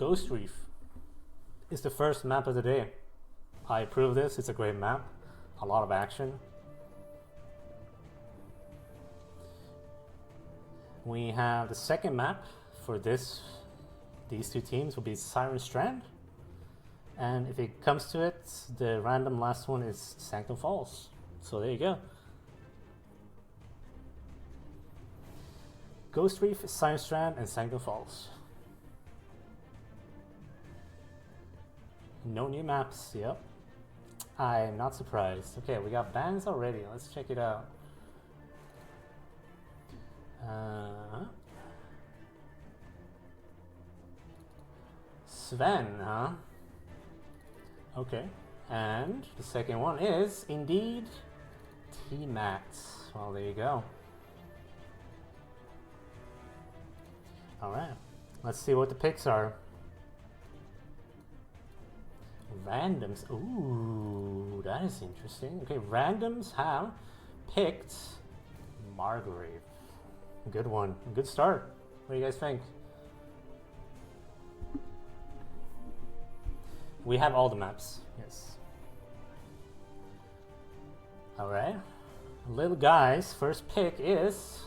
Ghost Reef is the first map of the day. I approve this. It's a great map. A lot of action. We have the second map for these two teams will be Siren Strand. And if it comes to it, the random last one is Sanctum Falls. So there you go. Ghost Reef, Siren Strand, and Sanctum Falls. No new maps, yep. I'm not surprised. Okay, we got bans already. Let's check it out. Sven, huh? Okay. And the second one is indeed T-Max. Well, there you go. Alright. Let's see what the picks are. Randoms. Ooh, that is interesting. Okay, randoms have picked Margrave. Good one. Good start. What do you guys think? We have all the maps. Yes. Alright. Little guys, first pick is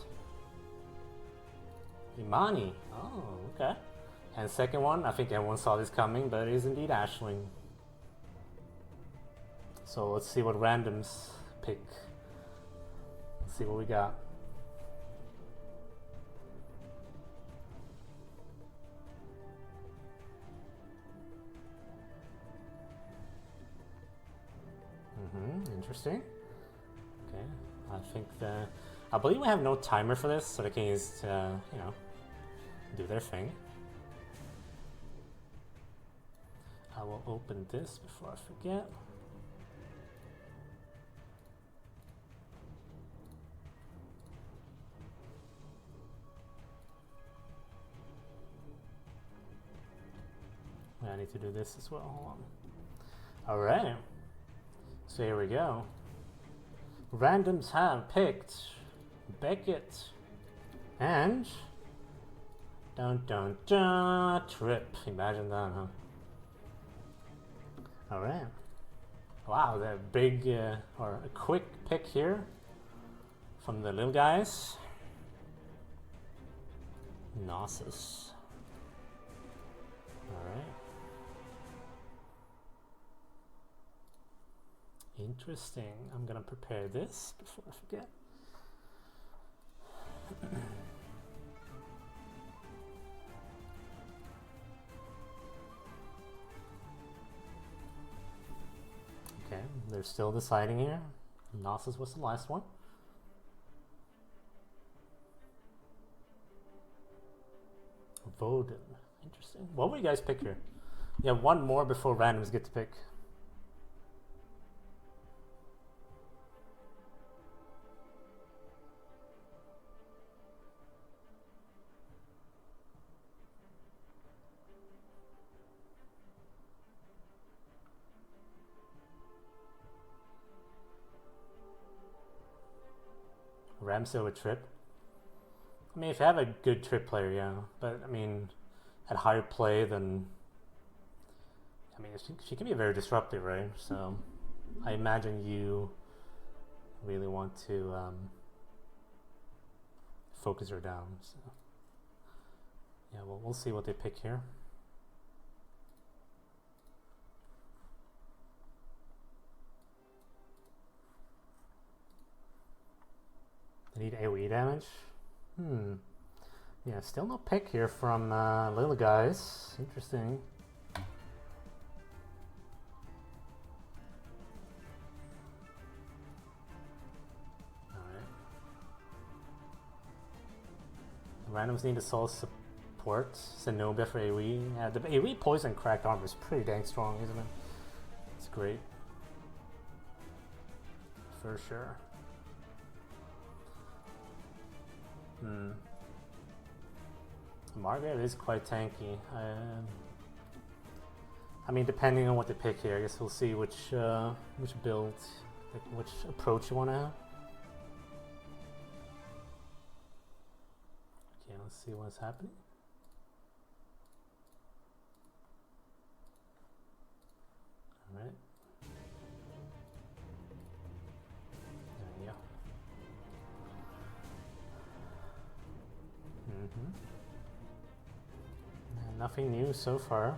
Imani. Oh, okay. And second one, I think everyone saw this coming, but it is indeed Ashling. So let's see what randoms pick. Let's see what we got. Interesting. Okay, I think I believe we have no timer for this, so they can just, you know, do their thing. I will open this before I forget. I need to do this as well. Hold on. All right. So here we go. Randoms have picked Beckett and dun dun dun Trip. Imagine that, huh? All right. Wow, that big or a quick pick here from the little guys. Gnosis. All right. Interesting. I'm gonna prepare this before I forget. Okay, they're still deciding here. Gnosis was the last one. Voden. Interesting. What will you guys pick here? You have one more before randoms get to pick. Ramsey with Trip. I mean, if you have a good Trip player, yeah. But, I mean, at higher play, then... I mean, she can be very disruptive, right? So, I imagine you really want to focus her down. So. Yeah, well, we'll see what they pick here. They need AoE damage. Yeah, still no pick here from little guys. Interesting. Alright. Randoms need a soul support. Zenobia for AoE. Yeah, the AoE poison cracked armor is pretty dang strong, isn't it? It's great. For sure. Margaret is quite tanky. I mean, depending on what they pick here, I guess we'll see which build, like which approach you want to have. Okay, let's see what's happening. Nothing new so far.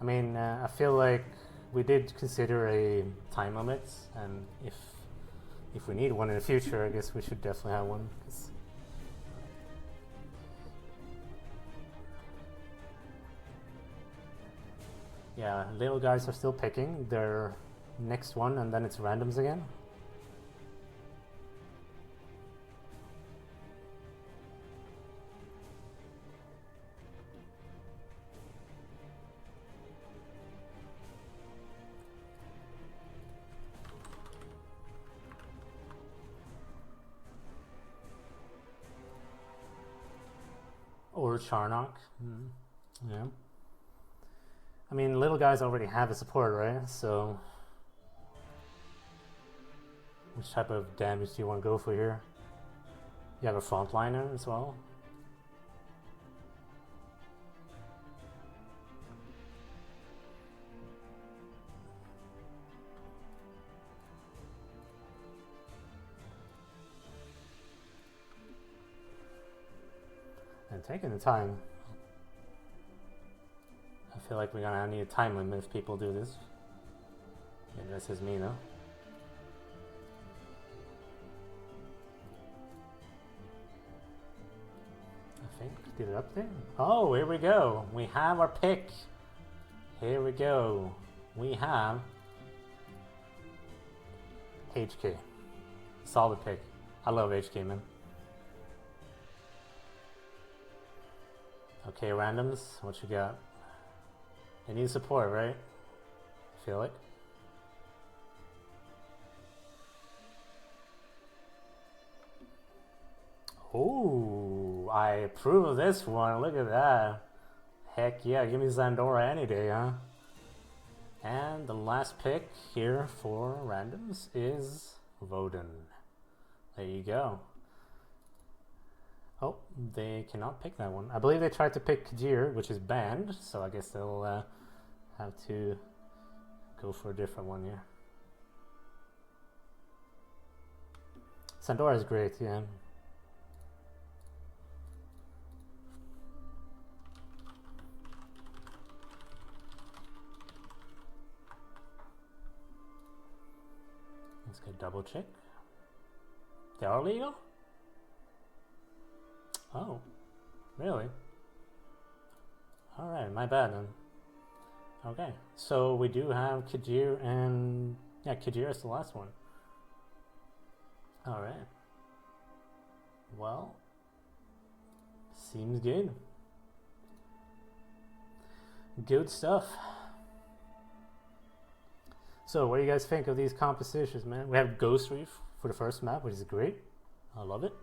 I mean, I feel like we did consider a time limit, and if we need one in the future, I guess we should definitely have one. Yeah, little guys are still picking their next one, and then it's randoms again. Or Charnock. Yeah. I mean, little guys already have a support, right? So, which type of damage do you want to go for here? You have a frontliner as well. And taking the time. I feel like we're gonna need a time limit if people do this. Maybe that's just me, though. I think. Did it update? Oh, here we go. We have our pick. Here we go. We have HK. Solid pick. I love HK, man. Okay, randoms. What you got? They need support, right? I feel like. Ooh, I approve of this one. Look at that. Heck yeah, give me Zandora any day, huh? And the last pick here for randoms is Voden. There you go. Oh, they cannot pick that one. I believe they tried to pick Kajir, which is banned, so I guess they'll have to go for a different one here. Zandora is great, yeah. Let's get double check. They are legal? Oh, really? Alright, my bad then. Okay, so we do have Kajir and... yeah, Kajir is the last one. Alright. Well, seems good. Good stuff. So, what do you guys think of these compositions, man? We have Ghost Reef for the first map, which is great. I love it.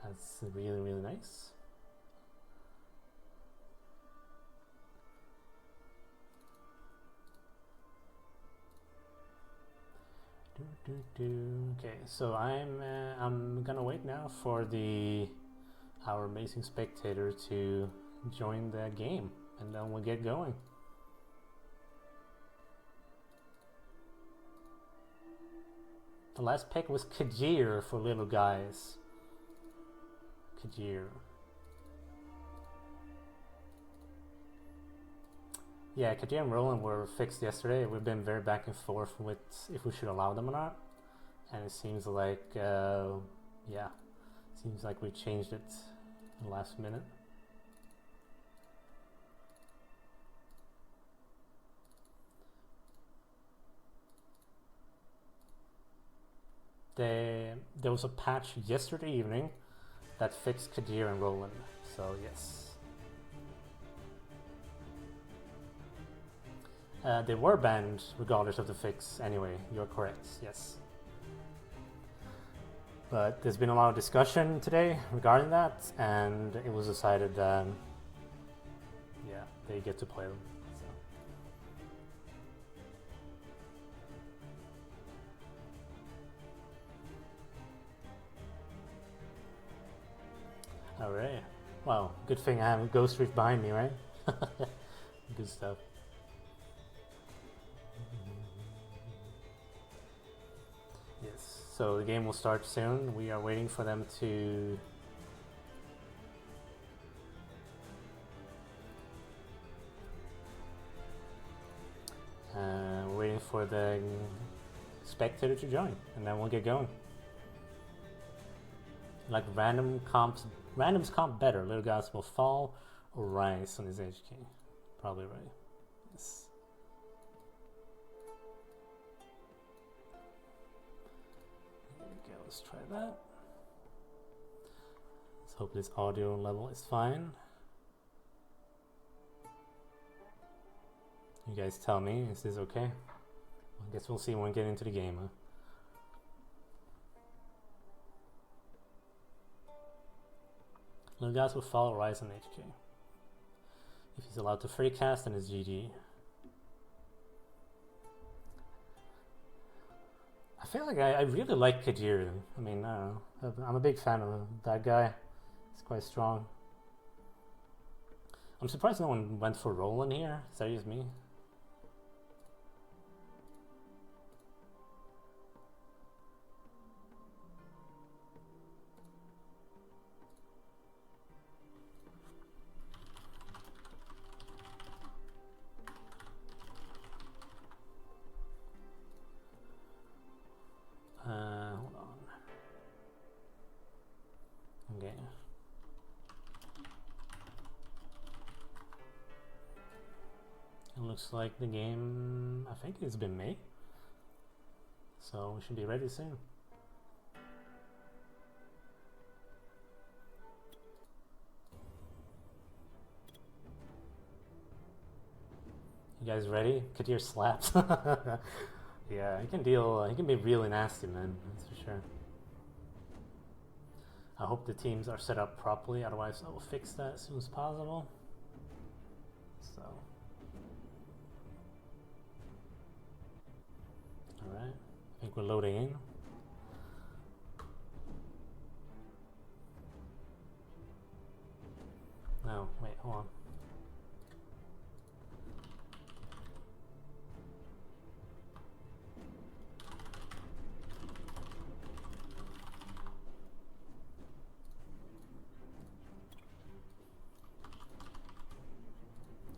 That's really, really nice. Okay, so I'm gonna wait now for our amazing spectator to join the game, and then we'll get going. The last pick was Kajir for little guys. Kajir. Yeah, Kajir and Roland were fixed yesterday. We've been very back and forth with if we should allow them or not. And it seems like, yeah, seems like we changed it in the last minute. There was a patch yesterday evening that fixed Kajir and Roland, so yes. They were banned regardless of the fix anyway, you're correct, yes. But there's been a lot of discussion today regarding that, and it was decided that, yeah, they get to play them. So. Alright. Well, good thing I have Ghost Reef behind me, right? Good stuff. Yes, so the game will start soon. We are waiting for them to We're waiting for the spectator to join, and then we'll get going. Like randoms comp better. Little guys will fall or rise on his HK. Probably right. Yes. There we go. Let's try that. Let's hope this audio level is fine. You guys tell me, is this okay? I guess we'll see when we get into the game, huh? Little guys will follow rise on HK. If he's allowed to free cast, then it's GG. I feel like I really like Kadir. I mean, I don't know. I'm a big fan of that guy. He's quite strong. I'm surprised no one went for Roland here. Is that just me? Hold on. Okay. It looks like the game, I think it's been made. So we should be ready soon. You guys ready? Kadir slaps. Yeah, he can deal. He can be really nasty, man. That's for sure. I hope the teams are set up properly. Otherwise, I will fix that as soon as possible. So, all right. I think we're loading in. No, wait, hold on.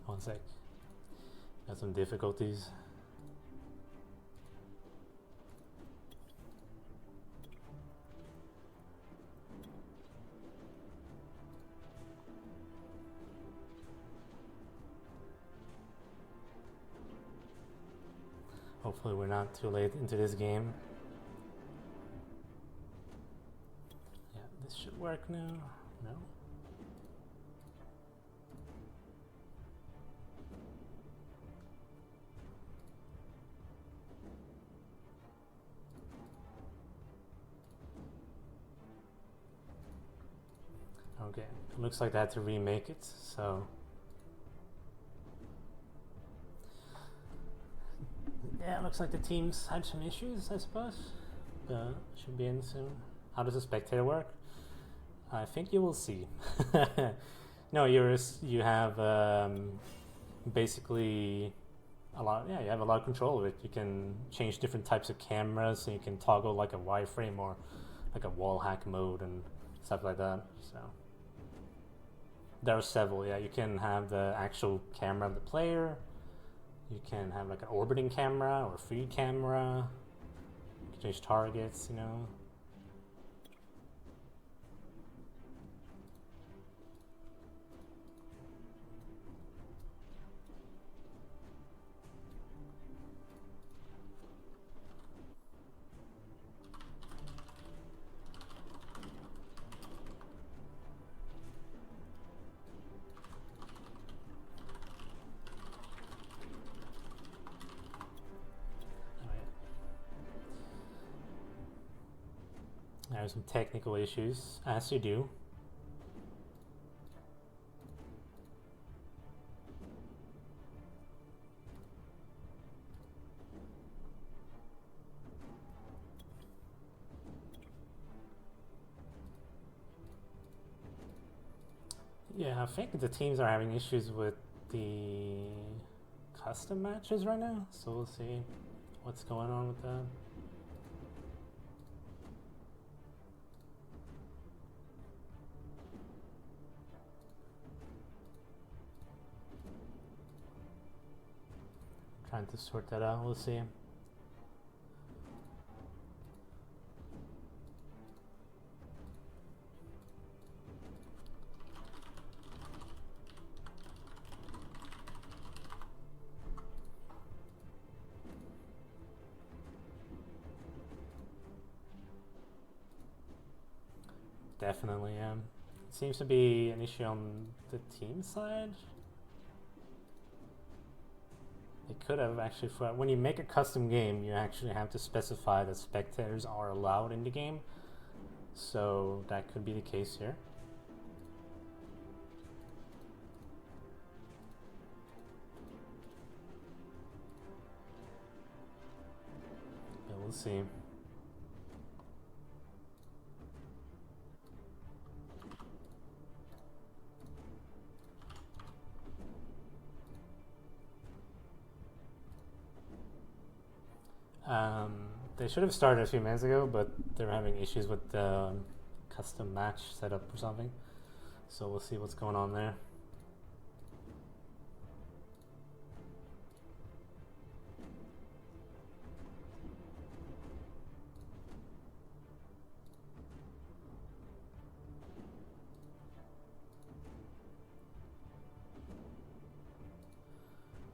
One sec. Got some difficulties. Hopefully we're not too late into this game. Yeah, this should work now. No? Okay, it looks like they had to remake it, so... Yeah, it looks like the teams had some issues, I suppose. But should be in soon. How does the spectator work? I think you will see. No, you have basically a lot. Yeah, you have a lot of control of it. You can change different types of cameras, and you can toggle like a wireframe or like a wall hack mode and stuff like that. So there are several. Yeah, you can have the actual camera of the player. You can have like an orbiting camera or a free camera. You can change targets, you know. There's some technical issues, as you do. Yeah, I think the teams are having issues with the custom matches right now, so we'll see what's going on with that. trying to sort that out. We'll see. Definitely, yeah. It seems to be an issue on the team side. They could have actually, when you make a custom game, you actually have to specify that spectators are allowed in the game. So that could be the case here. Yeah, we'll see. They should have started a few minutes ago, but they're having issues with the custom match setup or something. So we'll see what's going on there.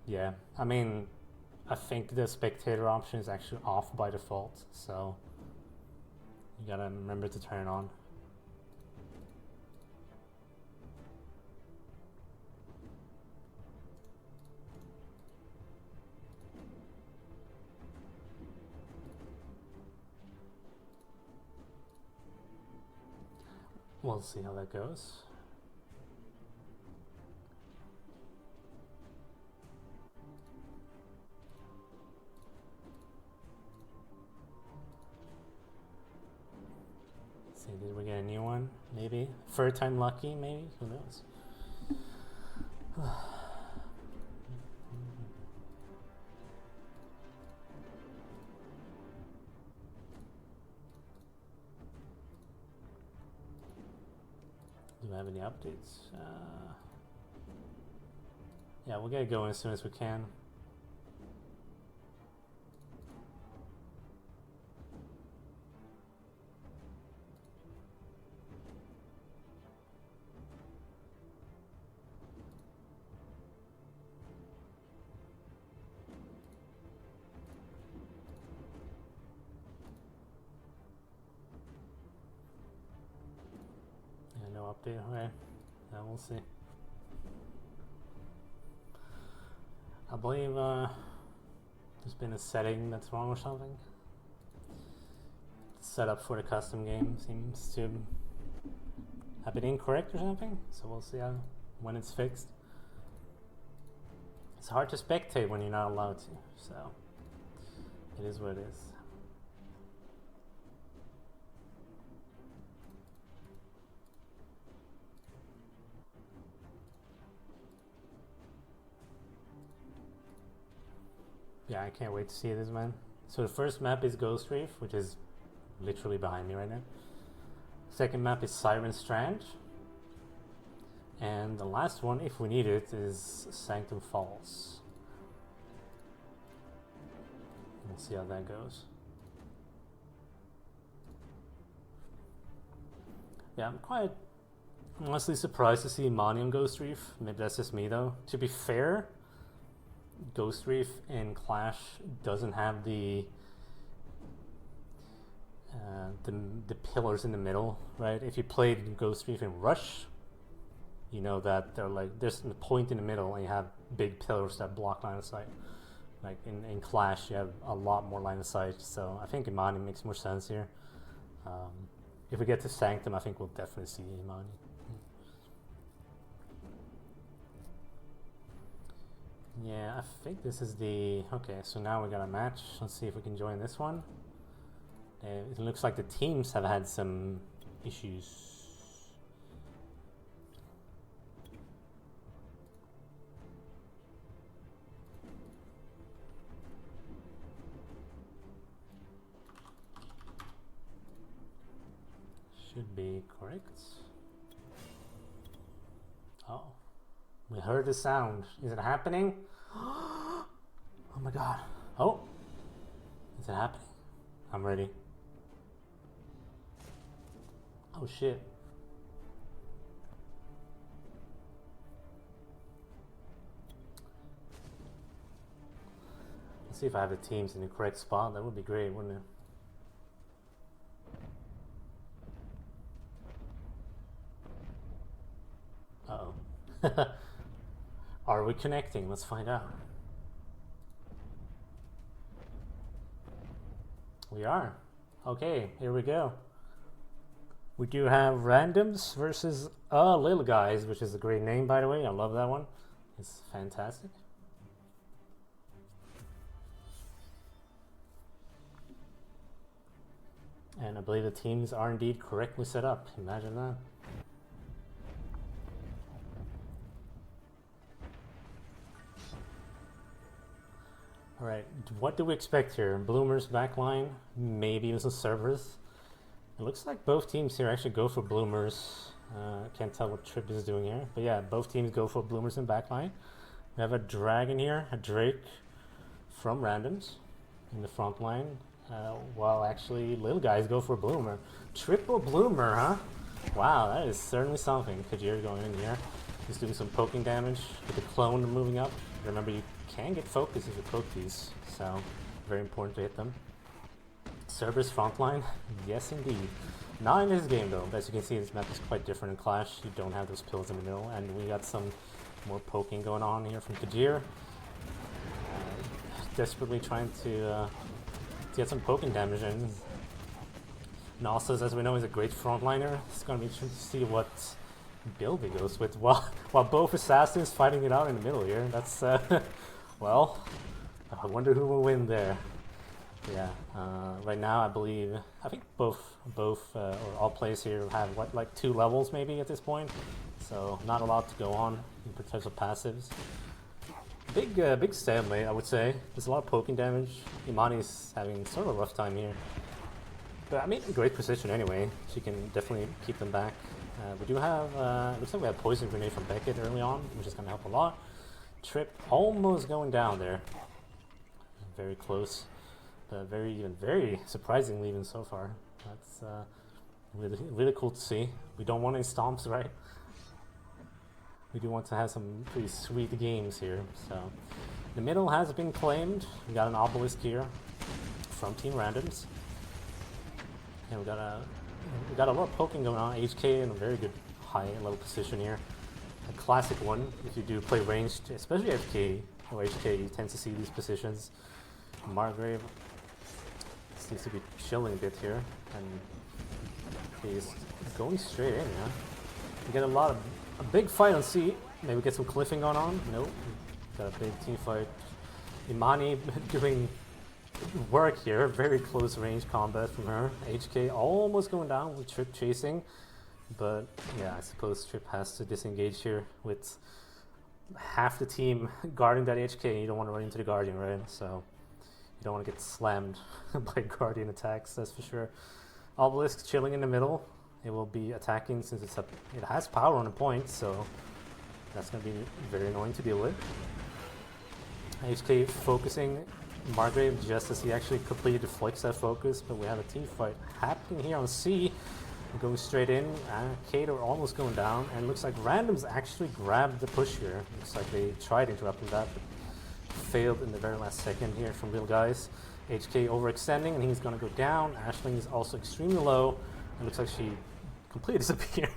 Yeah, I mean, I think the spectator option is actually off by default, so you gotta remember to turn it on. We'll see how that goes. See, did we get a new one? Maybe. Third time lucky, maybe? Who knows? Do we have any updates? Yeah, we'll get going as soon as we can. No update, okay. Yeah, we'll see. I believe there's been a setting that's wrong or something. The setup for the custom game seems to have been incorrect or something. So we'll see when it's fixed. It's hard to spectate when you're not allowed to, so it is what it is. Yeah, I can't wait to see this, man. So the first map is Ghost Reef, which is literally behind me right now. Second map is Siren Strand. And the last one, if we need it, is Sanctum Falls. We'll see how that goes. Yeah, I'm quite honestly surprised to see Imani on Ghost Reef. Maybe that's just me though. To be fair, Ghost Reef in Clash doesn't have the pillars in the middle, right? If you played Ghost Reef in Rush, you know that they're like there's a point in the middle and you have big pillars that block line of sight. Like in Clash, you have a lot more line of sight, so I think Imani makes more sense here. If we get to Sanctum, I think we'll definitely see Imani. Yeah, I think this is the... Okay, so now we got a match. Let's see if we can join this one. It looks like the teams have had some issues. Should be correct. Oh. We heard the sound. Is it happening? Oh my god. Oh! Is it happening? I'm ready. Oh shit. Let's see if I have the teams in the correct spot. That would be great, wouldn't it? Uh-oh. Are we connecting? Let's find out. We are. Okay, here we go. We do have randoms versus little guys, which is a great name, by the way. I love that one. It's fantastic. And I believe the teams are indeed correctly set up. Imagine that. Alright, what do we expect here? Bloomers backline, maybe even some servers. It looks like both teams here actually go for bloomers. Can't tell what Trip is doing here. But yeah, both teams go for bloomers in backline. We have a dragon here, a drake from randoms in the front line. While actually little guys go for bloomer. Triple bloomer, huh? Wow, that is certainly something. Kajir going in here. He's doing some poking damage with the clone moving up. Remember, you can get focus if you poke these, so very important to hit them. Cerberus frontline, yes indeed. Not in this game though. As you can see, this map is quite different in Clash. You don't have those pills in the middle, and we got some more poking going on here from Kajir. Desperately trying to get some poking damage in. Nasus, as we know, is a great frontliner. It's going to be interesting to see what build he goes with while both assassins fighting it out in the middle here. That's well, I wonder who will win there. Yeah, right now I think both or all players here have what, like 2 levels maybe at this point, so not a lot to go on in potential passives. Big stalemate, I would say. There's a lot of poking damage. Imani's having sort of a rough time here, but I mean, in great position anyway. She can definitely keep them back. We do have, looks like we have Poison Grenade from Beckett early on, which is going to help a lot. Trip almost going down there. Very close, but very surprisingly even so far. That's really cool to see. We don't want any stomps, right? We do want to have some pretty sweet games here. So the middle has been claimed. We got an obelisk here from Team Randoms, and we got a lot of poking going on. HK in a very good high level position here. A classic one if you do play ranged, especially FK or HK, you tend to see these positions. Margrave seems to be chilling a bit here, and he's going straight in, yeah. We get a big fight on C. Maybe get some cliffing going on. Nope. Got a big team fight. Imani doing work here. Very close range combat from her. HK almost going down with Trip chasing. But yeah, I suppose Trip has to disengage here with half the team guarding that HK. You don't want to run into the Guardian, right? So you don't want to get slammed by Guardian attacks, that's for sure. Obelisk chilling in the middle. It will be attacking since it has power on the point, so that's going to be very annoying to deal with. HK focusing Margrave just as he actually completely deflects that focus, but we have a team fight happening here on C. Going straight in, Kato almost going down, and looks like Randoms actually grabbed the push here. Looks like they tried interrupting that, but failed in the very last second here from Real Guys. HK overextending, and he's going to go down. Aisling is also extremely low. It looks like she completely disappeared.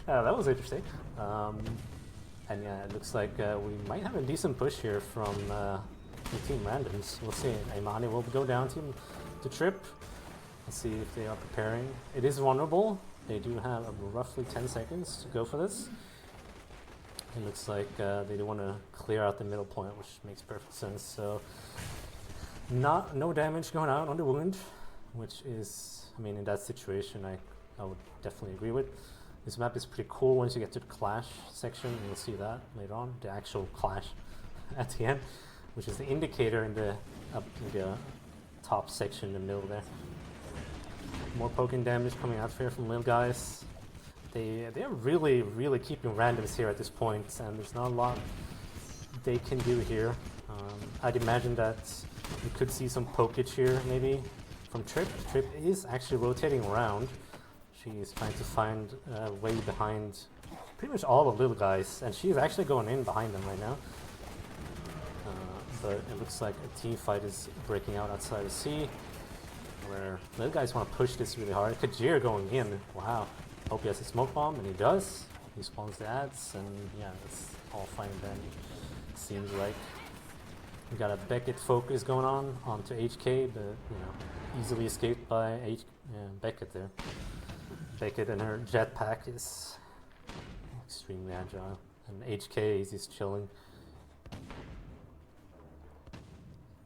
That was interesting. And yeah, it looks like we might have a decent push here from Team Randoms. We'll see. Imani will go down to Trip. Let's see if they are preparing. It is vulnerable. They do have roughly 10 seconds to go for this. It looks like they do want to clear out the middle point, which makes perfect sense. So no damage going out on the wound, which is, I mean, in that situation, I would definitely agree with. This map is pretty cool once you get to the Clash section. You'll see that later on, the actual Clash at the end, which is the indicator in the top section in the middle there. More poking damage coming out here from Lil Guys. They're really keeping randoms here at this point, and there's not a lot they can do here. I'd imagine that we could see some pokage here, maybe, from Trip. Trip is actually rotating around. She's trying to find a way behind pretty much all the little guys, and she's actually going in behind them right now. But it looks like a team fight is breaking out outside of C, where little guys want to push this really hard. Kajir going in. Wow. Hope he has a smoke bomb, and he does. He spawns the ads, and yeah, it's all fine then. Seems like we got a Beckett focus going on onto HK, but you know, easily escaped by Beckett there. Beckett and her jetpack is extremely agile, and HK is just chilling.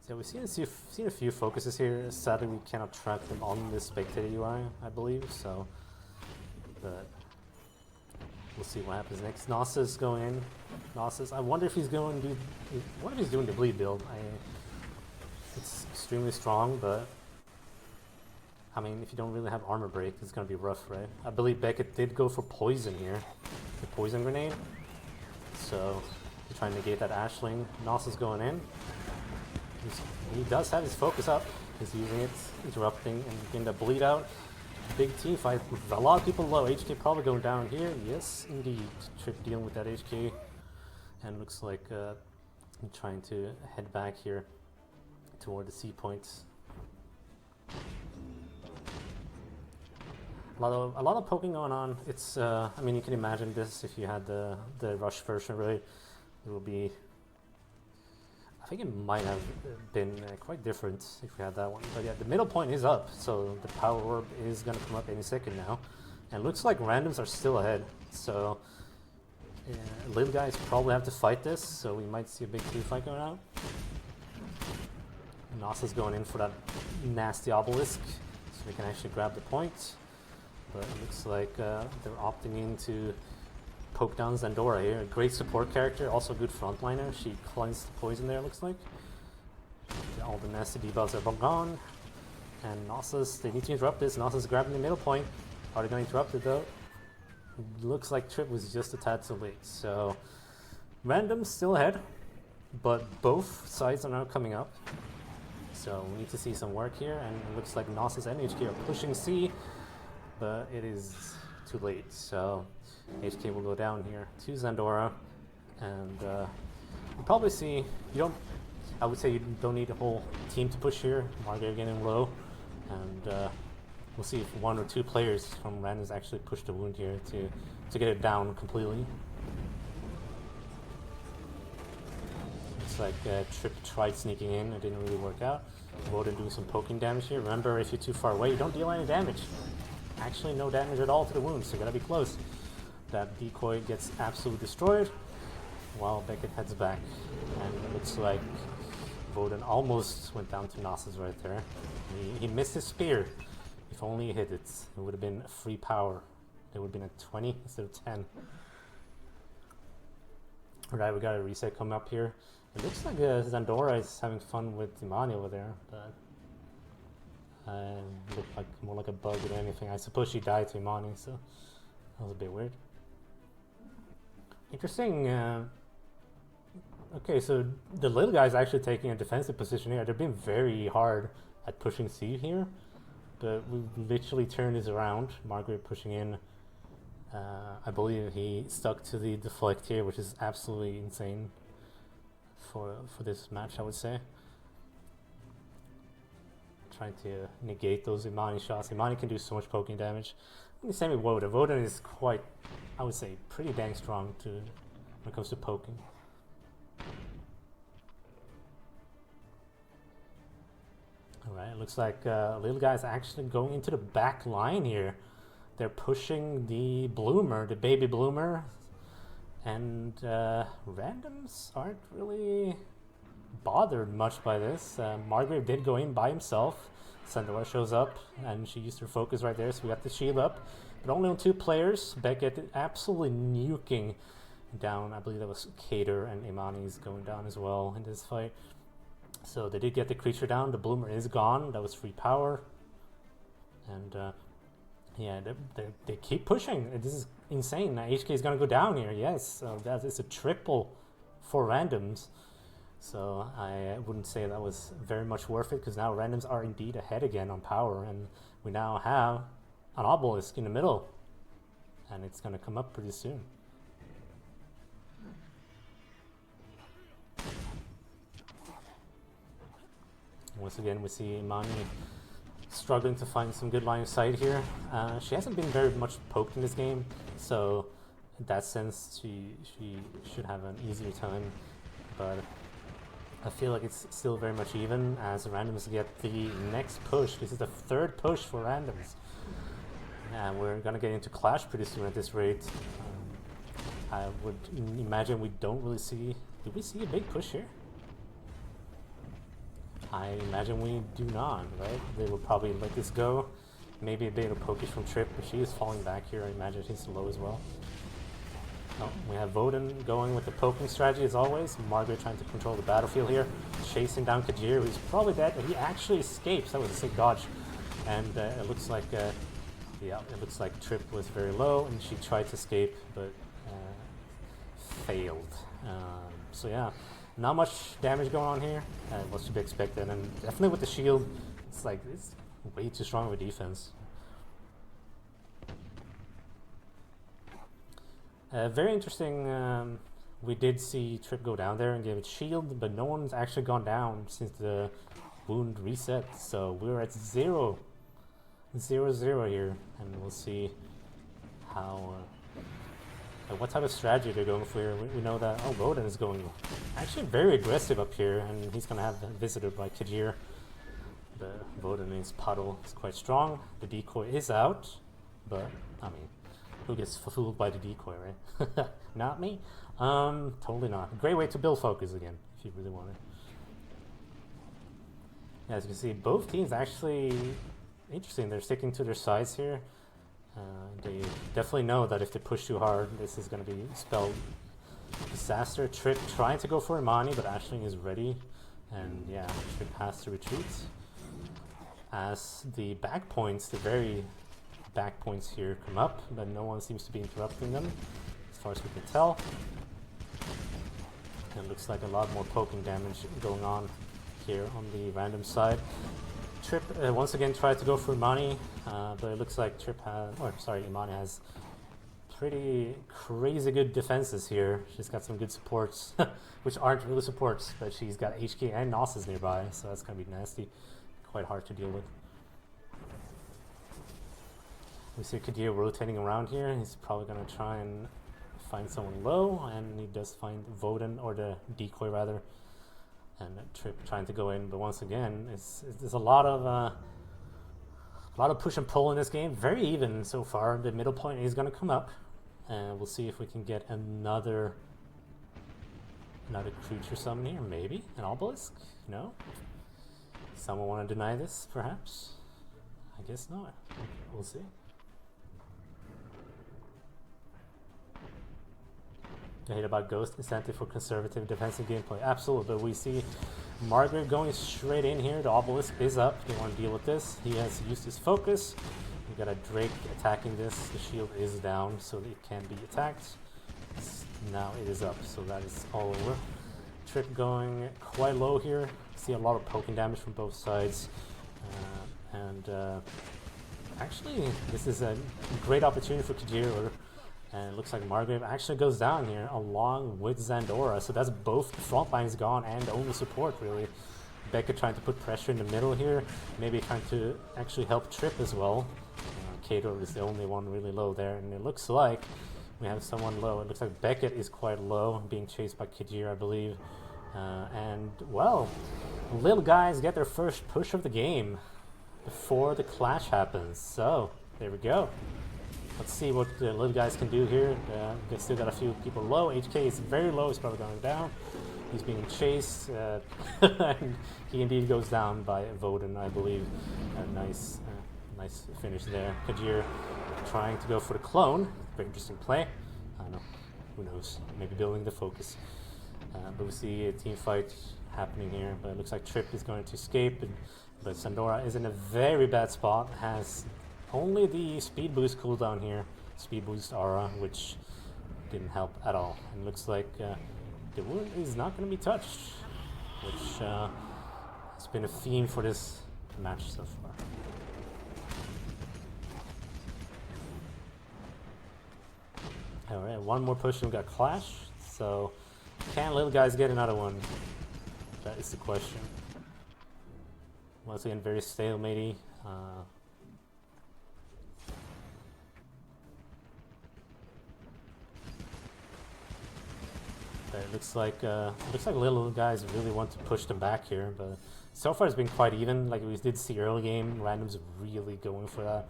So we've seen a few focuses here. Sadly, we cannot track them on this spectator UI, I believe. So, but we'll see what happens next. Nasus going in. Nasus, I wonder if he's going to do. What if he's doing the bleed build? It's extremely strong, but I mean, if you don't really have armor break, it's gonna be rough, right? I believe Beckett did go for poison here, the poison grenade. So, to try and negate that Ashling. Nasus going in. He does have his focus up. He's using it, interrupting and getting the bleed out. Big team fight with a lot of people low. HK probably going down here. Yes, indeed. Trip dealing with that HK. And looks like I'm trying to head back here toward the C points. A lot of poking going on. It's I mean, you can imagine this if you had the rush version, really. It will be. I think it might have been quite different if we had that one. But yeah, the middle point is up, so the power orb is going to come up any second now. And it looks like randoms are still ahead, so little guys probably have to fight this, so we might see a big team fight going out. Nasa's going in for that nasty obelisk, so we can actually grab the point. But it looks like they're opting in to poke down Zandora here. A great support character, also a good frontliner. She cleansed the poison there, looks like. All the nasty debuffs are gone. And Nasus, they need to interrupt this. Nasus grabbing the middle point. Are they going to interrupt it though? It looks like Trip was just a tad too late. So, random's still ahead, but both sides are now coming up. So we need to see some work here, and it looks like Nasus and HK are pushing C, but it is too late. So HK will go down here to Zandora, and you'll probably see, I would say you don't need a whole team to push here. Margaret getting low, and we'll see if one or two players from randoms actually push the wound here to get it down completely. Looks like Trip tried sneaking in, it didn't really work out. Woden doing some poking damage here. Remember, if you're too far away, you don't deal any damage. Actually, no damage at all to the wound, so you gotta be close. That decoy gets absolutely destroyed, while Beckett heads back. And it looks like Woden almost went down to Nasus right there. He missed his spear. If only he hit it, it would have been free power. It would have been a 20 instead of 10. Alright, we got a reset coming up here. It looks like Zandora is having fun with Imani over there, but looked like more like a bug than anything. I suppose she died to Imani, so that was a bit weird. Interesting. Okay, so the little guy's actually taking a defensive position here. They're being very hard at pushing C here, but we literally turned this around. Margaret pushing in. I believe he stuck to the deflect here, which is absolutely insane for this match, I would say. Trying to negate those Imani shots. Imani can do so much poking damage. The same with Woden. Woden is quite, I would say, pretty dang strong when it comes to poking. Alright, it looks like little guy's actually going into the back line here. They're pushing the bloomer, the baby bloomer, and randoms aren't really bothered much by this. Margaret did go in by himself. Zandora shows up, and she used her focus right there, so we got the shield up. But only on 2 players. Beckett absolutely nuking down. I believe that was Kader, and Imani's going down as well in this fight. So they did get the creature down. The bloomer is gone. That was free power. And yeah, they keep pushing. This is insane. Now HK is going to go down here. Yes, that is a triple for randoms. So I wouldn't say that was very much worth it, because now randoms are indeed ahead again on power, and we now have an obelisk in the middle, and it's going to come up pretty soon. Once again, we see Imani struggling to find some good line of sight here. She hasn't been very much poked in this game, so in that sense she should have an easier time, but I feel like it's still very much even as randoms get the next push. This is the third push for randoms, and we're gonna get into Clash pretty soon at this rate. I would imagine we don't really see... Did we see a big push here? I imagine we do not, right? They will probably let this go. Maybe a bit of pokish from Trip, but she is falling back here. I imagine she's low as well. Oh, we have Voden going with the poking strategy as always. Margaret trying to control the battlefield here. Chasing down Kajir, who's probably dead, but he actually escapes. That was a sick dodge. And it looks like Trip was very low, and she tried to escape, but failed. So yeah. Not much damage going on here, what's to be expected, and definitely with the shield, it's like, it's way too strong of a defense. Very interesting, we did see Trip go down there and give it shield, but no one's actually gone down since the wound reset, so we're at 0-0 here, and we'll see how... what type of strategy they're going for here. We know that, oh, Voden is going actually very aggressive up here, and he's going to have visited by Kajir. The Voden is Puddle is quite strong. The decoy is out, but, I mean, who gets fooled by the decoy, right? Not me. Totally not. Great way to build focus again, if you really want it. Yeah, as you can see, both teams actually interesting. They're sticking to their sides here. They definitely know that if they push too hard, this is going to be spelled disaster. Trip trying to go for Imani, but Aisling is ready. And yeah, Trip has to retreat. As the back points, the very back points here come up, but no one seems to be interrupting them, as far as we can tell. And it looks like a lot more poking damage going on here on the random side. Trip once again tried to go for Imani, but it looks like Imani has pretty crazy good defenses here. She's got some good supports, which aren't really supports, but she's got HK and Gnosis nearby, so that's gonna be nasty. Quite hard to deal with. We see Kadir rotating around here. He's probably gonna try and find someone low, and he does find Voden, or the decoy rather. And Trip trying to go in, but once again, there's a lot of push and pull in this game. Very even so far. The middle point is going to come up, and we'll see if we can get another creature summon here. Maybe an obelisk. No. Someone want to deny this, perhaps? I guess not. We'll see. I hate about Ghost incentive for conservative defensive gameplay. Absolutely, but we see Margaret going straight in here. The obelisk is up. They want to deal with this. He has used his focus. We got a Drake attacking this. The shield is down, so it can be attacked. Now it is up, so that is all over. Trip going quite low here. See a lot of poking damage from both sides. Actually, this is a great opportunity for Kajir. And it looks like Margaret actually goes down here along with Zandora. So that's both the front lines gone and the only support, really. Becca trying to put pressure in the middle here. Maybe trying to actually help Trip as well. Kato is the only one really low there. And it looks like we have someone low. It looks like Beckett is quite low, being chased by Kajir, I believe. And, well, little guys get their first push of the game before the clash happens. So, there we go. Let's see what the little guys can do here. They still got a few people low. HK is very low. He's probably going down. He's being chased. And he indeed goes down by Voden, I believe. Nice finish there. Kajir trying to go for the clone. Very interesting play. I don't know. Who knows? Maybe building the focus. But we see a team fight happening here. But it looks like Trip is going to escape. But Sandora is in a very bad spot. Has only the speed boost cooldown here, speed boost aura, which didn't help at all. And looks like the wound is not going to be touched. which has been a theme for this match so far. Alright, one more push and we got Clash, so can little guys get another one? That is the question. Once again, very stalematey. But it looks like little guys really want to push them back here, but so far it's been quite even. Like we did see early game, randoms really going for that.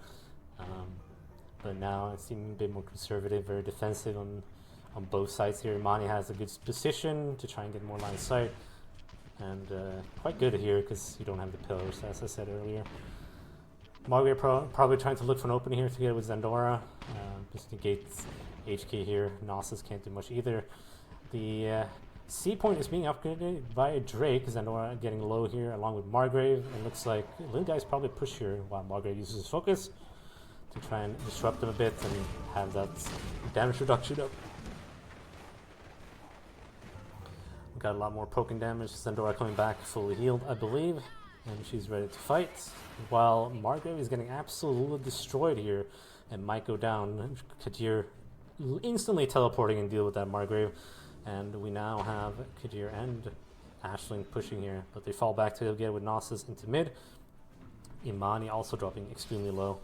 But now it seems a bit more conservative, very defensive on both sides here. Imani has a good position to try and get more line of sight, and quite good here because you don't have the pillars, as I said earlier. Margaret probably trying to look for an opening here together with Zandora. Just negates HK here. Gnosis can't do much either. The C point is being upgraded by Drake. Zandora getting low here along with Margrave. It looks like little guys probably push here while Margrave uses his focus to try and disrupt them a bit and have that damage reduction up. We got a lot more poking damage. Zandora coming back fully healed, I believe, and she's ready to fight. While Margrave is getting absolutely destroyed here and might go down. Kadir instantly teleporting and deal with that Margrave. And we now have Kadir and Aisling pushing here, but they fall back together with Gnosis into mid. Imani also dropping extremely low.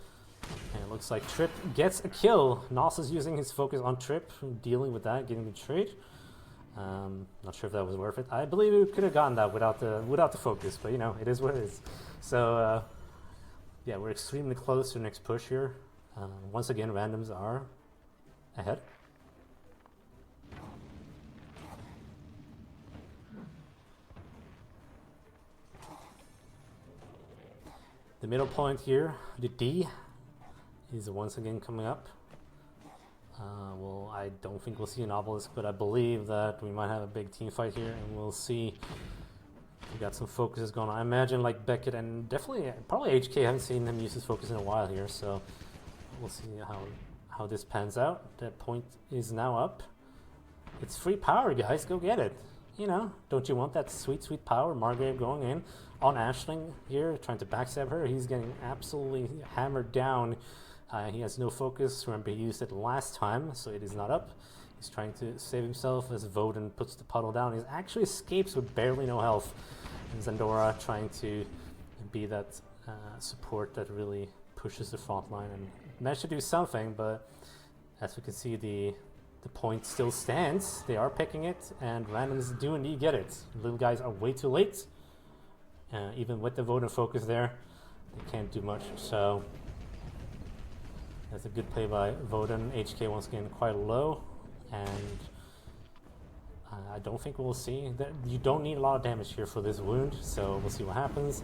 And it looks like Trip gets a kill. Gnosis using his focus on Trip, dealing with that, getting the trade. Not sure if that was worth it. I believe we could have gotten that without the focus, but you know, it is what it is. So yeah, we're extremely close to the next push here. Once again, randoms are ahead. The middle point here, the D, is once again coming up. Well, I don't think we'll see an obelisk, but I believe that we might have a big team fight here, and we'll see. We got some focuses going on. I imagine like Beckett and definitely, probably HK. I haven't seen him use his focus in a while here, so we'll see how this pans out. That point is now up. It's free power, guys. Go get it. You know, don't you want that sweet, sweet power? Margrave going in on Aisling here, trying to backstab her. He's getting absolutely hammered down. He has no focus. Remember, he used it last time, so it is not up. He's trying to save himself as Voden puts the puddle down. He actually escapes with barely no health. And Zandora trying to be that support that really pushes the front line and managed to do something, but as we can see, the point still stands. They are picking it, and randoms do indeed get it. Little guys are way too late. Even with the Voden focus there, they can't do much. So that's a good play by Voden. HK once again quite low, and I don't think we'll see that. You don't need a lot of damage here for this wound, so we'll see what happens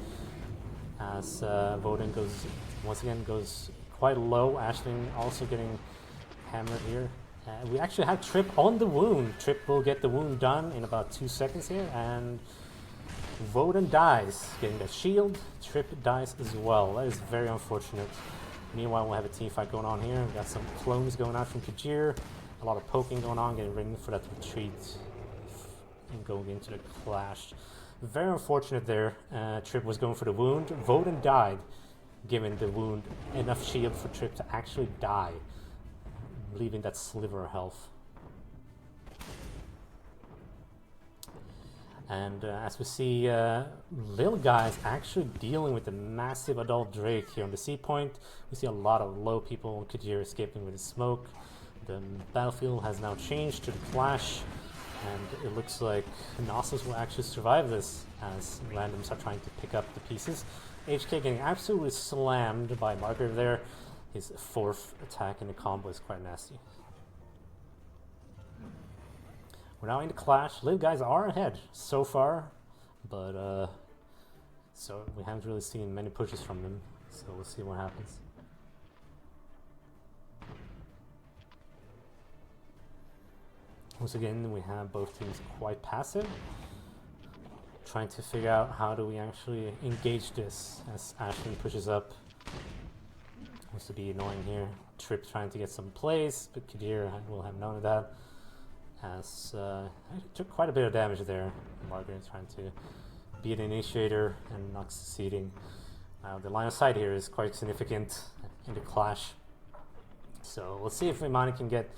as Voden goes quite low. Aisling also getting hammered here. We actually have Trip on the wound. Trip will get the wound done in about 2 seconds here, and Voden dies, getting the shield. Trip dies as well. That is very unfortunate. Meanwhile, we'll have a team fight going on here. We've got some clones going out from Kajir. A lot of poking going on, getting ready for that retreat and going into the clash. Very unfortunate there. Trip was going for the wound. Voden died, giving the wound enough shield for Trip to actually die, leaving that sliver of health. And as we see, little guys actually dealing with the massive adult Drake here on the C point. We see a lot of low people. Kajir escaping with his smoke. The battlefield has now changed to the clash, and it looks like Gnosis will actually survive this as randoms are trying to pick up the pieces. HK getting absolutely slammed by Margaret there. His fourth attack in the combo is quite nasty. We're now in the clash. Live guys are ahead so far, but so we haven't really seen many pushes from them. So we'll see what happens. Once again, we have both teams quite passive, trying to figure out how do we actually engage this as Aisling pushes up. Wants to be annoying here. Trip trying to get some plays, but Kadir will have none of that. as I took quite a bit of damage there. Margaret trying to be an initiator and not succeeding. The line of sight here is quite significant in the clash. So we'll see if Imani can get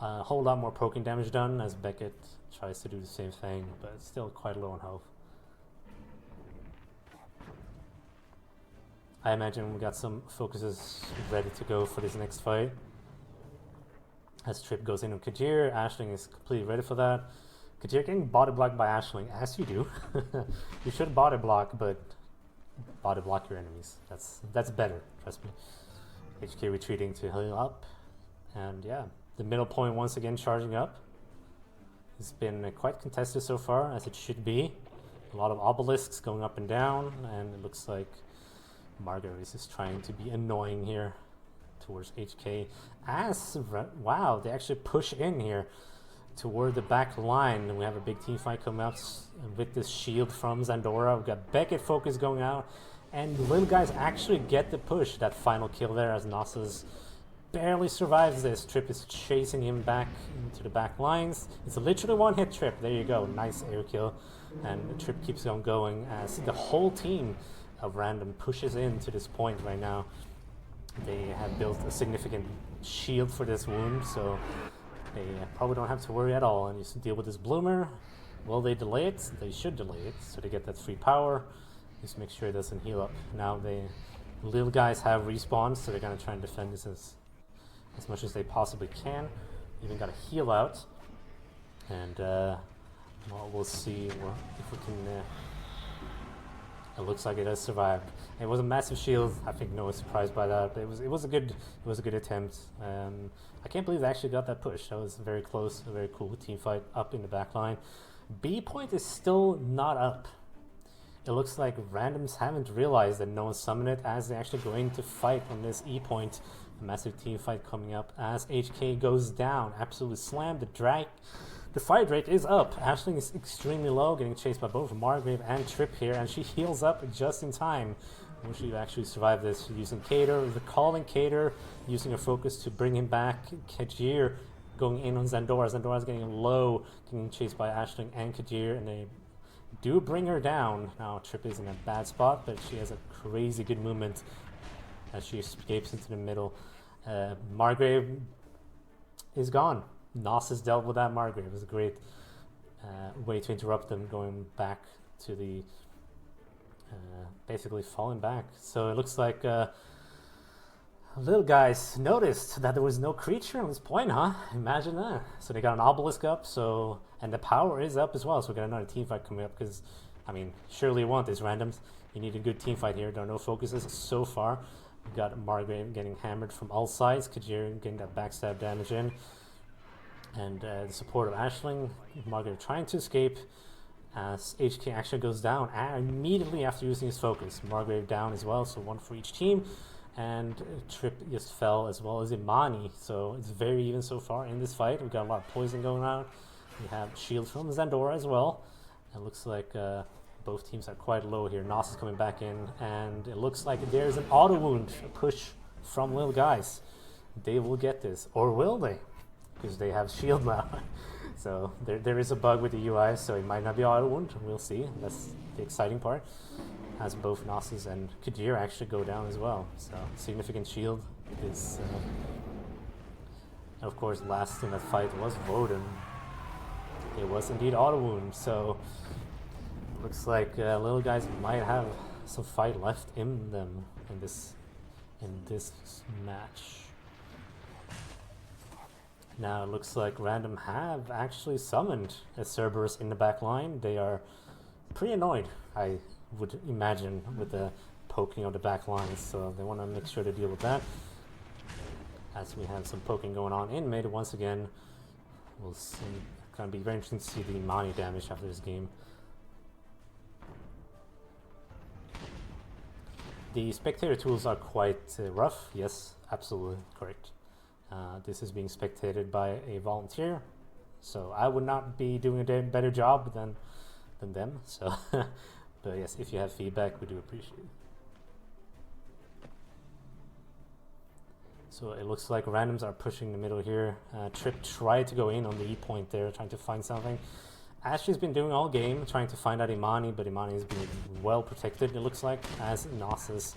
a whole lot more poking damage done as Beckett tries to do the same thing, but it's still quite low on health. I imagine we got some focuses ready to go for this next fight. As Trip goes in on Kajir, Aisling is completely ready for that. Kajir getting body blocked by Aisling, as you do. You should body block, but body block your enemies. That's better, trust me. HK retreating to heal up. And yeah, the middle point once again charging up. It's been quite contested so far, as it should be. A lot of obelisks going up and down, and it looks like Margaret is just trying to be annoying here towards HK. Wow, they actually push in here toward the back line, and we have a big team fight coming up with this shield from Zandora. We've got Beckett focus going out, and the little guys actually get the push. That final kill there as Nasus barely survives this. Trip is chasing him back into the back lines. It's a literally one-hit Trip. There you go, nice air kill, and the Trip keeps on going as the whole team of Random pushes in to this point right now. They have built a significant shield for this wound, so they probably don't have to worry at all and just deal with this bloomer. Will they delay it? They should delay it, so they get that free power. Just make sure it doesn't heal up. Now the little guys have respawns, so they're gonna try and defend this as much as they possibly can. Even got a heal out, and well, we'll see if we can. It looks like it has survived. It was a massive shield. I think no one's surprised by that. But it was a good attempt. I can't believe they actually got that push. That was very close. A very cool team fight up in the back line. B point is still not up. It looks like randoms haven't realized that no one summoned it as they're actually going to fight on this E point. A massive team fight coming up as HK goes down. Absolutely slammed. The fight rate is up. Aisling is extremely low, getting chased by both Margrave and Trip here, and she heals up just in time. Will she actually survive this? Using Cater, recalling Cater, using her focus to bring him back. Kajir going in on Zandora. Zandora's getting low, getting chased by Aisling and Kajir, and they do bring her down. Now Trip is in a bad spot, but she has a crazy good movement as she escapes into the middle. Margrave is gone. Nasus dealt with that Margaret. It was a great way to interrupt them going back to the basically falling back. So it looks like little guys noticed that there was no creature on this point, huh? Imagine that. So they got an obelisk up, and the power is up as well, so we got another team fight coming up because, I mean, surely you want these randoms. You need a good team fight here. There are no focuses so far. We've got Margaret getting hammered from all sides, Kajir getting that backstab damage in. And the support of Aisling, Margaret trying to escape as HK actually goes down immediately after using his focus. Margaret down as well, so one for each team. And Trip just fell as well as Imani, so it's very even so far in this fight. We've got a lot of poison going on. We have shield from Zandora as well. It looks like both teams are quite low here. Nos is coming back in, and it looks like there's an auto wound push from little guys. They will get this, or will they? Because they have shield now. So there is a bug with the UI, so it might not be auto wound. We'll see. That's the exciting part. As both Nasus and Kajir actually go down as well. So significant shield is and of course last in that fight was Voden. It was indeed auto wound, so looks like little guys might have some fight left in them in this match. Now it looks like Random have actually summoned a Cerberus in the back line. They are pretty annoyed, I would imagine, with the poking of the back lines, so they want to make sure to deal with that. As we have some poking going on in mid once again. We'll see. It's going to be very interesting to see the Imani damage after this game. The spectator tools are quite rough. Yes, absolutely correct. This is being spectated by a volunteer, so I would not be doing a better job than them. So, but yes, if you have feedback, we do appreciate it. So it looks like randoms are pushing the middle here. Trip tried to go in on the E point there, trying to find something. Ashley's been doing all game, trying to find out Imani, but Imani has been well protected, it looks like, as Nasus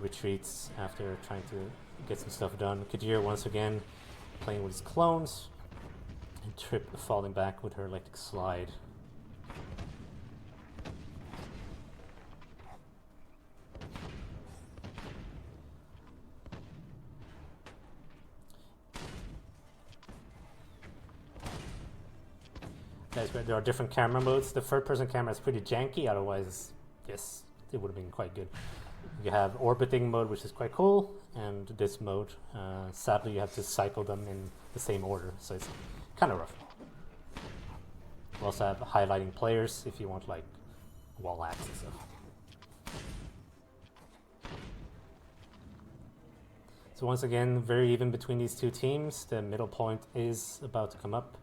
retreats after trying to get some stuff done. Kadir once again playing with his clones, and Trip falling back with her electric slide. There are different camera modes. The third person camera is pretty janky, otherwise, yes, it would have been quite good. You have orbiting mode, which is quite cool, and this mode, sadly you have to cycle them in the same order, so it's kind of rough. You also have highlighting players if you want like wall hacks and stuff. So once again, very even between these two teams. The middle point is about to come up.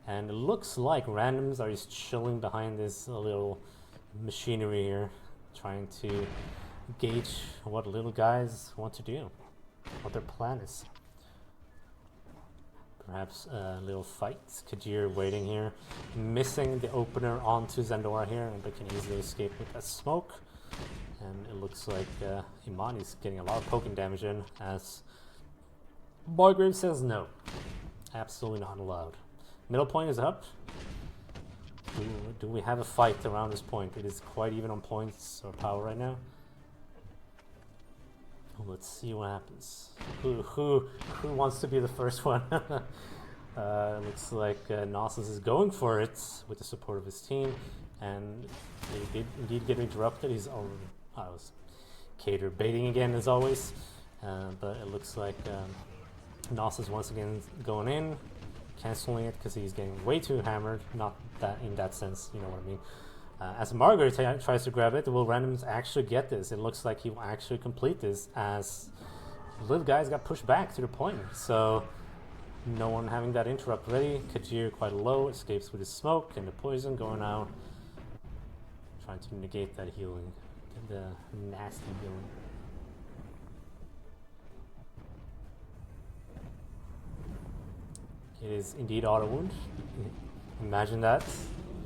And it looks like randoms are just chilling behind this little machinery here, trying to gauge what little guys want to do, what their plan is. Perhaps a little fight. Kadir waiting here, missing the opener onto Zandora here, but can easily escape with that smoke. And it looks like Imani's getting a lot of poking damage in, as Margaret says no. Absolutely not allowed. Middle point is up. Do we have a fight around this point? It is quite even on points or power right now. Let's see what happens. Who wants to be the first one? Looks like Nasus is going for it with the support of his team, and he did indeed get interrupted. He's already, was Cater baiting again as always, but it looks like Nasus once again going in, canceling it because he's getting way too hammered. Not that in that sense, you know what I mean. As Margaret tries to grab it, will randoms actually get this? It looks like he will actually complete this, as little guys got pushed back to the point. So no one having that interrupt ready. Kadir quite low, escapes with his smoke and the poison going out, trying to negate that healing, the nasty healing. It is indeed auto wound. Imagine that.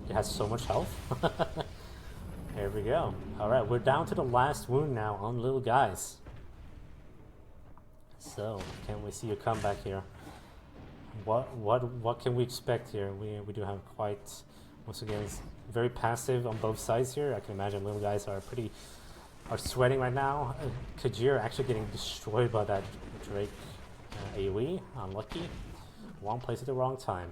It has so much health. There we go. Alright, we're down to the last wound now on little guys. So, can we see a comeback here? What can we expect here? We do have quite, once again, very passive on both sides here. I can imagine little guys are sweating right now. Kadir actually getting destroyed by that Drake AoE. Unlucky. Wrong place at the wrong time.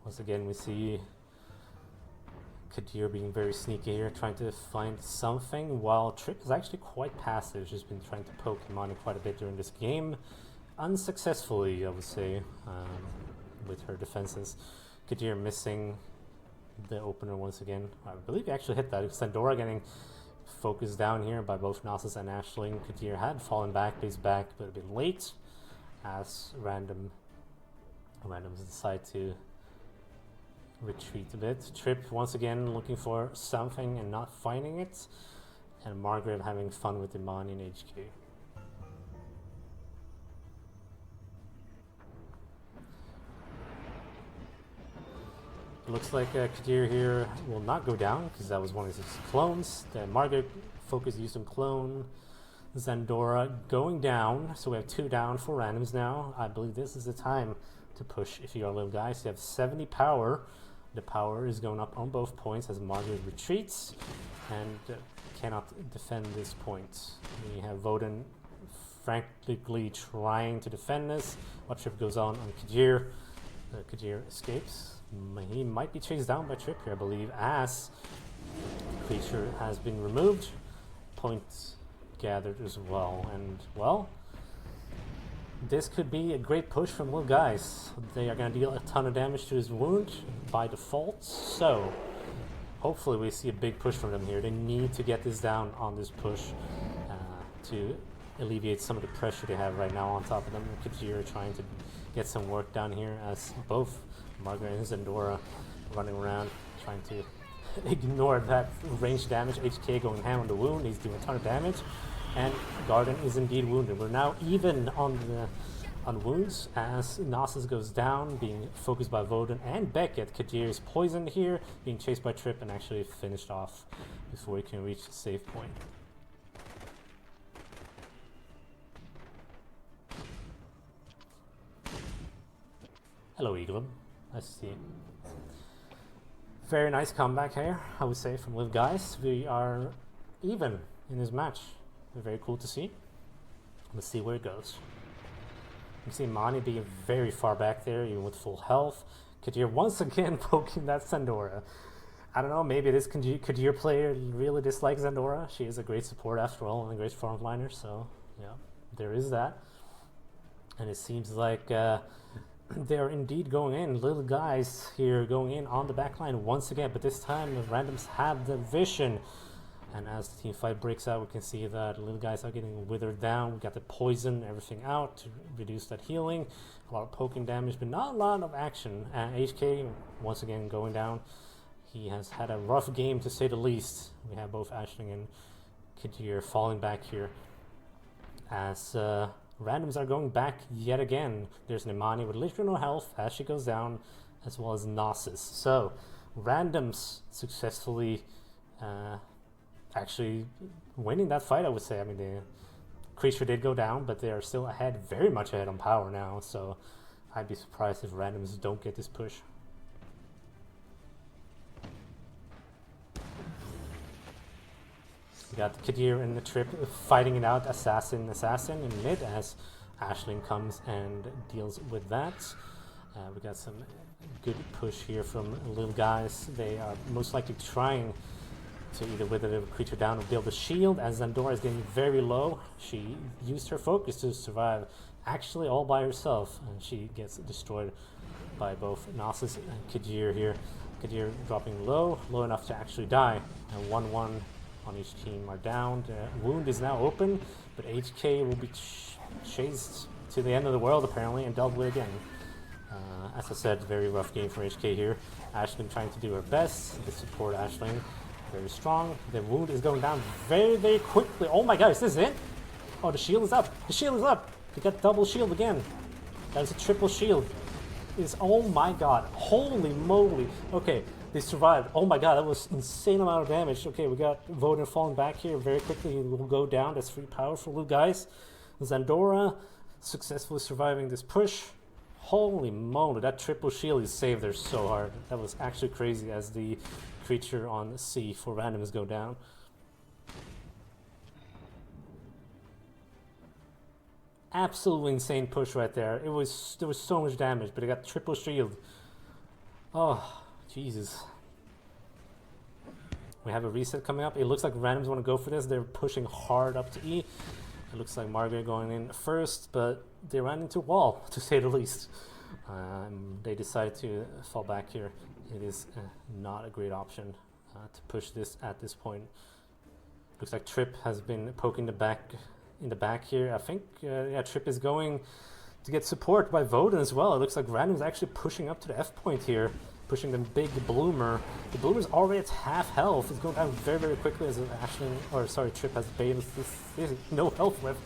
Once again, we see Kadir being very sneaky here, trying to find something, while Trip is actually quite passive. She's been trying to poke Imani quite a bit during this game. Unsuccessfully, I would say, with her defenses. Kadir missing the opener once again. I believe he actually hit that. Sandora getting focused down here by both Nasus and Aisling. Kadir had fallen back, but he's back, but a bit late, as randoms decide to retreat a bit. Trip once again looking for something and not finding it, and Margaret having fun with Imani in HQ. It looks like Kadir here will not go down because that was one of his clones. Then Margaret focused, used some clone. Zandora going down, so we have 2 down for randoms now. I believe this is the time to push if you are little guys. You have 70 power. The power is going up on both points as Margaret retreats and cannot defend this point. We have Voden frantically trying to defend this. What Trip goes on Kadir. Kadir escapes. He might be chased down by Trip here, I believe, as the creature has been removed. Points gathered as well, and well, this could be a great push from little guys. They are going to deal a ton of damage to his wound by default, so hopefully we see a big push from them here. They need to get this down on this push to alleviate some of the pressure they have right now on top of them. Kadir trying to get some work done here, as both Margaret and Zandora running around trying to ignore that range damage. HK going ham on the wound, he's doing a ton of damage, and Garden is indeed wounded. We're now even on wounds as Nasus goes down, being focused by Voden and Beckett. Kadir is poisoned here, being chased by Trip and actually finished off before he can reach the save point. Hello, Eaglem. Nice to see you. Very nice comeback here, I would say, from Live Guys. We are even in this match. Very cool to see. Let's see where it goes. You can see Mani being very far back there, even with full health. Kadir once again poking that Zandora. I don't know, maybe this Kadir player really dislikes Zandora. She is a great support after all, and a great frontliner, so yeah, there is that. And it seems like they're indeed going in. Little Guys here going in on the back line once again, but this time the randoms have the vision. And as the team fight breaks out, we can see that Little Guys are getting withered down. We got the poison, everything out to reduce that healing. A lot of poking damage, but not a lot of action. And HK, once again, going down. He has had a rough game, to say the least. We have both Aisling and Kadir falling back here. As randoms are going back yet again. There's Nimani with literally no health as she goes down, as well as Nasus. So, randoms successfully actually winning that fight, I would say. I mean, the creature did go down, but they are still ahead, very much ahead on power now. So, I'd be surprised if randoms don't get this push. We got Kadir and the Trip fighting it out, assassin in mid, as Aisling comes and deals with that. We got some good push here from Little Guys. They are most likely trying to either wither the creature down or build a shield, as Zandora is getting very low. She used her focus to survive, actually all by herself, and she gets destroyed by both Nasus and Kadir here. Kadir dropping low enough to actually die, and 1-1 on each team are down. The wound is now open, but HK will be chased to the end of the world apparently and dealt with again. As I said, very rough game for HK here. Aisling trying to do her best. The support Aisling, very strong. The wound is going down very, very quickly. Oh my god, is this it? Oh, the shield is up. The shield is up. We got double shield again. That is a triple shield. It's, oh my god. Holy moly. Okay. They survived. Oh my god, that was insane amount of damage. Okay, we got Voden falling back here very quickly. He will go down. That's free power for Little Guys. Zandora successfully surviving this push. Holy moly, that triple shield is saved there so hard. That was actually crazy as the creature on C for randoms go down. Absolutely insane push right there. There was so much damage, but it got triple shield. Oh, Jesus. We have a reset coming up. It looks like randoms want to go for this. They're pushing hard up to E. It looks like Margaret going in first, but they ran into a wall, to say the least. They decided to fall back here. It is not a great option to push this at this point. Looks like Trip has been poking in the back here. I think yeah, Trip is going to get support by Voden as well. It looks like random's actually pushing up to the F point here, pushing the big Bloomer. The Bloomer's already at half health. It's going down very, very quickly as Trip has baited no health left.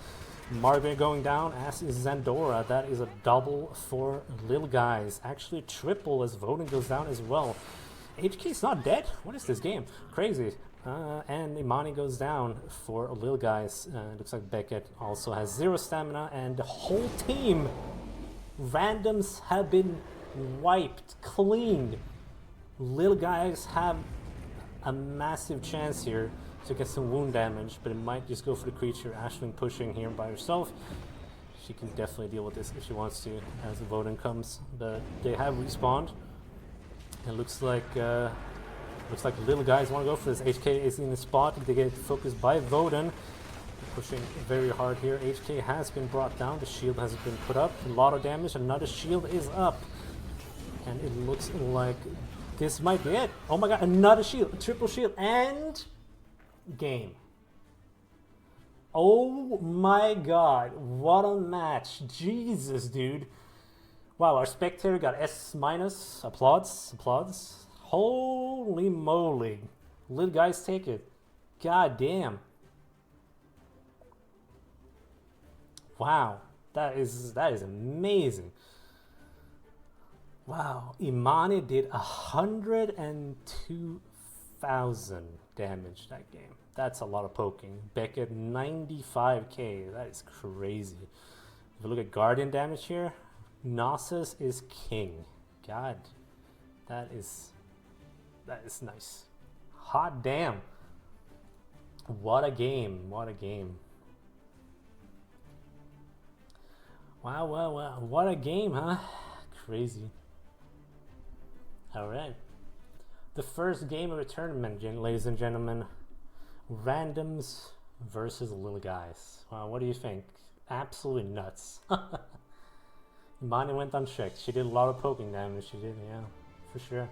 Margaret going down, as is Zandora. That is a double for Little Guys. Actually triple as Voden goes down as well. HK's not dead? What is this game? Crazy. And Imani goes down for Little Guys. Looks like Beckett also has 0 stamina, and the whole team, randoms, have been wiped clean. Little Guys have a massive chance here to get some wound damage, but it might just go for the creature. Aisling pushing here by herself. She can definitely deal with this if she wants to as the Voden comes, but they have respawned. It looks like Little Guys want to go for this. HK is in the spot. They get focused by Voden. Pushing very hard here. HK has been brought down. The shield has been put up. A lot of damage. Another shield is up. And it looks like this might be it. Oh my god, another shield. A triple shield. And game. Oh my god. What a match. Jesus, dude. Wow, our spectator got S-. Applause. Applause. Holy Holy moly. Little guys take it. God damn. Wow. That is amazing. Wow. Imani did 102,000 damage that game. That's a lot of poking. Beckett 95k. That is crazy. If you look at Guardian damage here, Gnosis is king. God. That is nice. Hot damn. What a game. What a game. Wow, wow, wow. What a game, huh? Crazy. Alright. The first game of the tournament, ladies and gentlemen. Randoms versus little guys. Wow, what do you think? Absolutely nuts. Imani went unchecked. She did a lot of poking damage. She did, yeah, for sure.